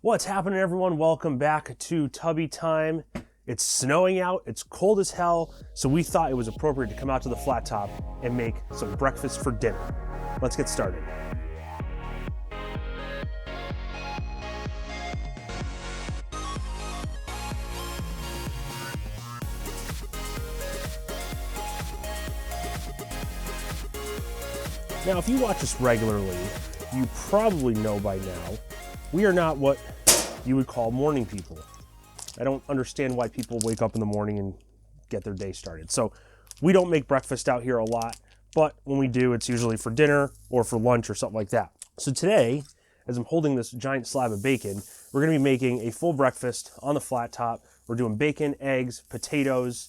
What's happening, everyone? Welcome back to Tubby Time. It's snowing out, it's cold as hell, so we thought it was appropriate to come out to the flat top and make some breakfast for dinner. Let's get started. Now, if you watch us regularly, you probably know by now, we are not what you would call morning people. I don't understand why people wake up in the morning and get their day started. So we don't make breakfast out here a lot, but when we do, it's usually for dinner or for lunch or something like that. So today, as I'm holding this giant slab of bacon, we're gonna be making a full breakfast on the flat top. We're doing bacon, eggs, potatoes,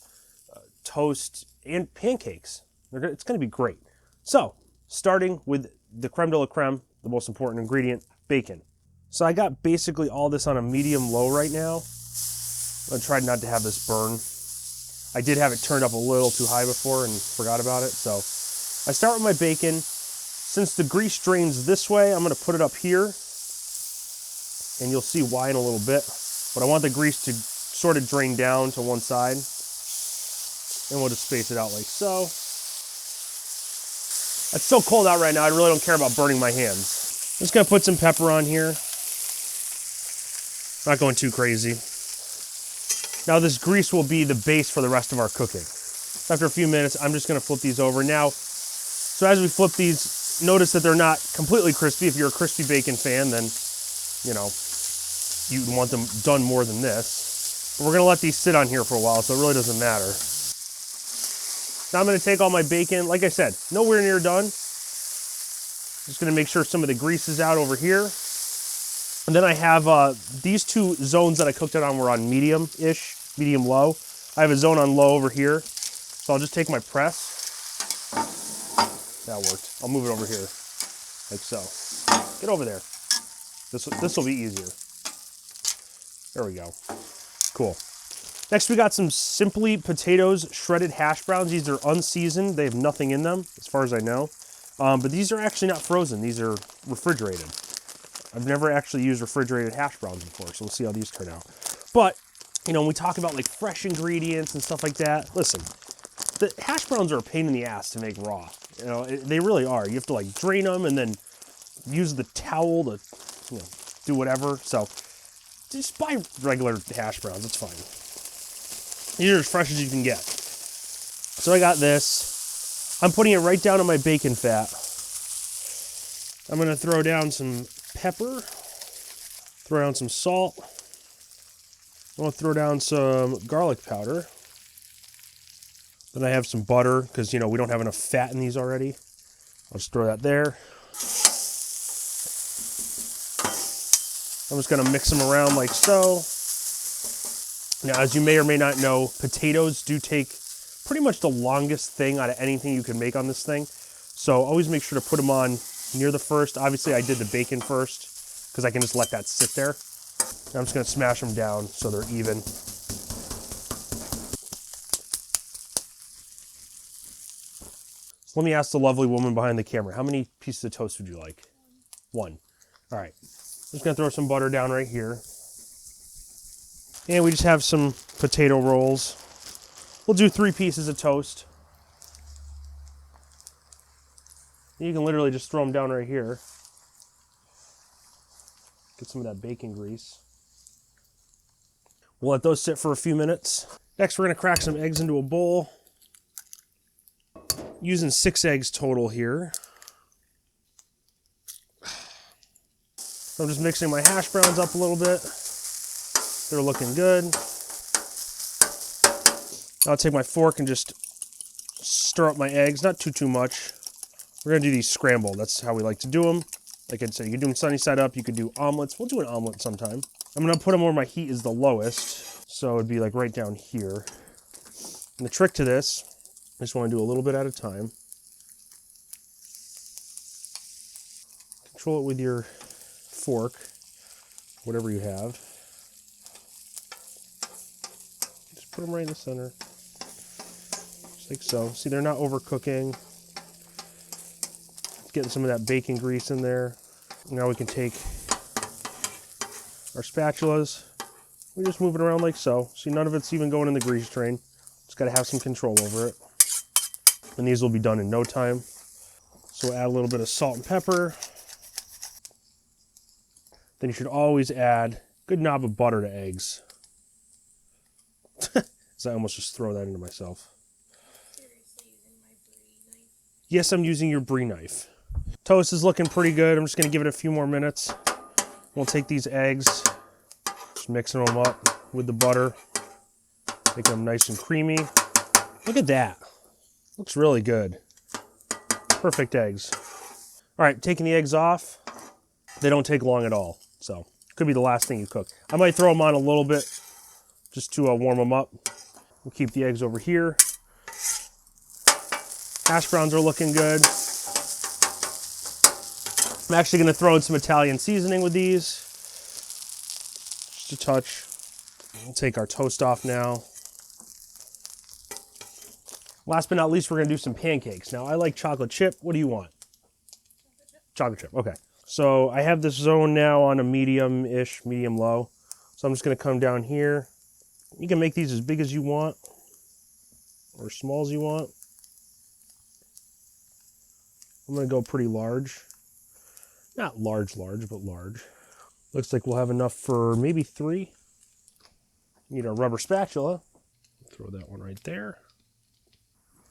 toast, and pancakes. It's gonna be great. So, starting with the creme de la creme, the most important ingredient, bacon. So I got basically all this on a medium-low right now. I'm gonna try not to have this burn. I did have it turned up a little too high before and forgot about it. So I start with my bacon. Since the grease drains this way, I'm gonna put it up here. And you'll see why in a little bit. But I want the grease to sort of drain down to one side. And we'll just space it out like so. It's so cold out right now, I really don't care about burning my hands. I'm just gonna put some pepper on here. Not going too crazy. Now this grease will be the base for the rest of our cooking. After a few minutes, I'm just gonna flip these over. Now, so as we flip these, notice that they're not completely crispy. If you're a crispy bacon fan, then, you know, you want them done more than this. But we're gonna let these sit on here for a while, so it really doesn't matter. Now I'm gonna take all my bacon, like I said, nowhere near done. Just gonna make sure some of the grease is out over here. And then I have these two zones that I cooked it on were on medium-ish, medium-low. I have a zone on low over here. So I'll just take my press. That worked. I'll move it over here, like so. Get over there. This will be easier. There we go. Cool. Next, we got some Simply Potatoes shredded hash browns. These are unseasoned. They have nothing in them, as far as I know. But these are actually not frozen. These are refrigerated. I've never actually used refrigerated hash browns before, so we'll see how these turn out. But, you know, when we talk about like fresh ingredients and stuff like that, listen, the hash browns are a pain in the ass to make raw. You know, they really are. You have to like drain them and then use the towel to, you know, do whatever. So just buy regular hash browns, it's fine. These are as fresh as you can get. So I got this. I'm putting it right down in my bacon fat. I'm gonna throw down some pepper, throw down some salt. I'm gonna throw down some garlic powder. Then I have some butter, because, you know, we don't have enough fat in these already. I'll just throw that there. I'm just gonna mix them around like so. Now, as you may or may not know, potatoes do take pretty much the longest thing out of anything you can make on this thing. So always make sure to put them on near the first. Obviously, I did the bacon first because I can just let that sit there. Now I'm just gonna smash them down so they're even. Let me ask the lovely woman behind the camera, how many pieces of toast would you like? One. All right, I'm just gonna throw some butter down right here. And we just have some potato rolls. We'll do 3 pieces of toast. You can literally just throw them down right here. Get some of that bacon grease. We'll let those sit for a few minutes. Next, we're gonna crack some eggs into a bowl. Using 6 eggs total here. I'm just mixing my hash browns up a little bit. They're looking good. I'll take my fork and just stir up my eggs, not too much. We're gonna do these scrambled. That's how we like to do them. Like I said, you can do them sunny side up. You could do omelets. We'll do an omelet sometime. I'm gonna put them where my heat is the lowest. So it'd be like right down here. And the trick to this, I just wanna do a little bit at a time. Control it with your fork, whatever you have. Just put them right in the center. Just like so. See, they're not overcooking. Getting some of that bacon grease in there. Now we can take our spatulas. We just move it around like so. See, none of it's even going in the grease train. Just got to have some control over it. And these will be done in no time. So we'll add a little bit of salt and pepper. Then you should always add a good knob of butter to eggs. So I almost just throw that into myself. Seriously using my brie knife? Yes, I'm using your brie knife. Toast is looking pretty good. I'm just going to give it a few more minutes. We'll take these eggs, just mixing them up with the butter, making them nice and creamy. Look at that. Looks really good. Perfect eggs. All right, taking the eggs off. They don't take long at all, so could be the last thing you cook. I might throw them on a little bit just to warm them up. We'll keep the eggs over here. Hash browns are looking good. I'm actually going to throw in some Italian seasoning with these. Just a touch. We'll take our toast off now. Last but not least, we're going to do some pancakes. Now, I like chocolate chip. What do you want? Chocolate chip, okay. So I have this zone now on a medium-ish, medium-low. So I'm just going to come down here. You can make these as big as you want or as small as you want. I'm going to go pretty large. Not large, but large. Looks like we'll have enough for maybe 3. Need a rubber spatula. Throw that one right there.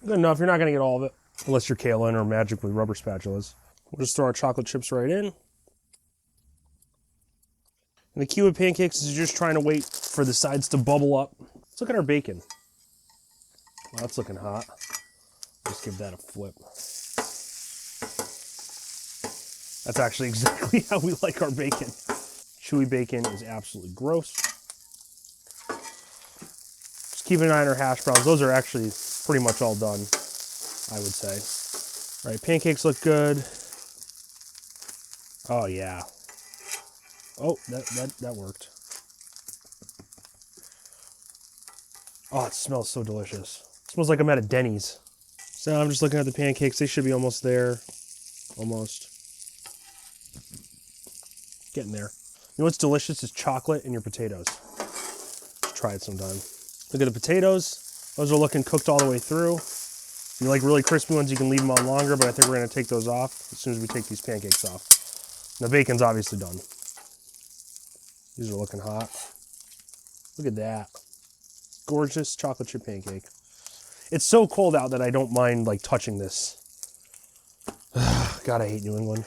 Good enough. You're not going to get all of it unless you're Kaylin or Magic with rubber spatulas. We'll just throw our chocolate chips right in. And the key with pancakes is you're just trying to wait for the sides to bubble up. Let's look at our bacon. Well, that's looking hot. Just give that a flip. That's actually exactly how we like our bacon. Chewy bacon is absolutely gross. Just keep an eye on our hash browns. Those are actually pretty much all done, I would say. All right, pancakes look good. Oh, yeah. Oh, that worked. Oh, it smells so delicious. It smells like I'm at a Denny's. So I'm just looking at the pancakes. They should be almost there. Almost. Getting there. You know what's delicious is chocolate in your potatoes. Just try it sometime. Look at the potatoes. Those are looking cooked all the way through. If you like really crispy ones, you can leave them on longer, but I think we're going to take those off as soon as we take these pancakes off. The bacon's obviously done. These are looking hot. Look at that. Gorgeous chocolate chip pancake. It's so cold out that I don't mind like touching this. God, I hate New England.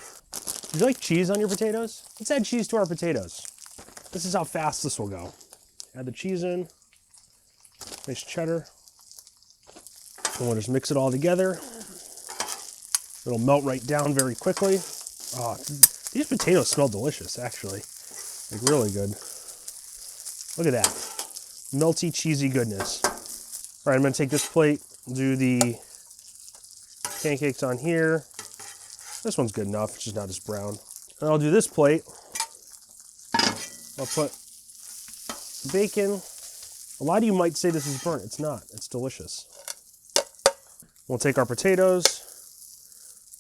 Do you like cheese on your potatoes? Let's add cheese to our potatoes. This is how fast this will go. Add the cheese in. Nice cheddar. And we'll just mix it all together. It'll melt right down very quickly. Oh, these potatoes smell delicious, actually. Like really good. Look at that. Melty, cheesy goodness. All right, I'm gonna take this plate, do the pancakes on here. This one's good enough, it's just not as brown. And I'll do this plate. I'll put bacon. A lot of you might say this is burnt. It's not, it's delicious. We'll take our potatoes.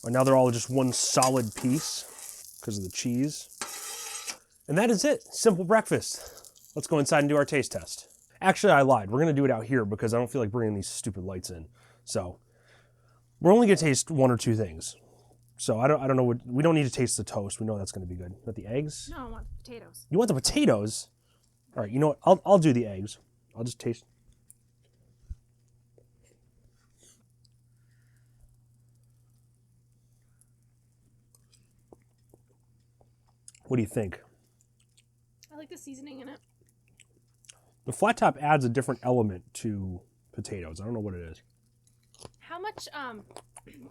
And now they're all just one solid piece because of the cheese. And that is it, simple breakfast. Let's go inside and do our taste test. Actually, I lied. We're gonna do it out here because I don't feel like bringing these stupid lights in. So we're only gonna taste 1 or 2 things. So I don't know what, we don't need to taste the toast. We know that's gonna be good. But the eggs? No, I want the potatoes. You want the potatoes? All right, you know what? I'll do the eggs. I'll just taste. What do you think? I like the seasoning in it. The flat top adds a different element to potatoes. I don't know what it is. How much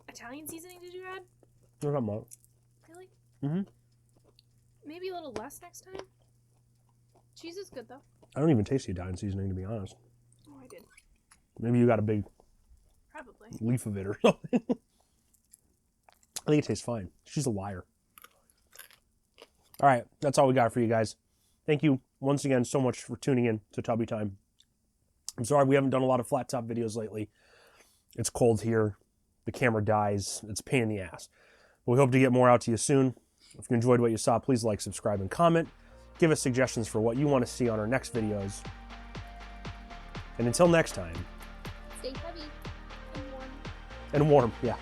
Italian seasoning did you add? Look at that. Really? Mm-hmm. Maybe a little less next time. Cheese is good though. I don't even taste the Italian seasoning, to be honest. Oh, I did. Maybe you got a big Probably. leaf of it or something. I think it tastes fine. She's a liar. All right, that's all we got for you guys. Thank you once again so much for tuning in to Tubby Time. I'm sorry we haven't done a lot of flat top videos lately. It's cold here. The camera dies. It's a pain in the ass. But we hope to get more out to you soon. If you enjoyed what you saw, please like, subscribe, and comment. give us suggestions for what you want to see on our next videos. And until next time. Stay heavy and warm. And warm, yeah.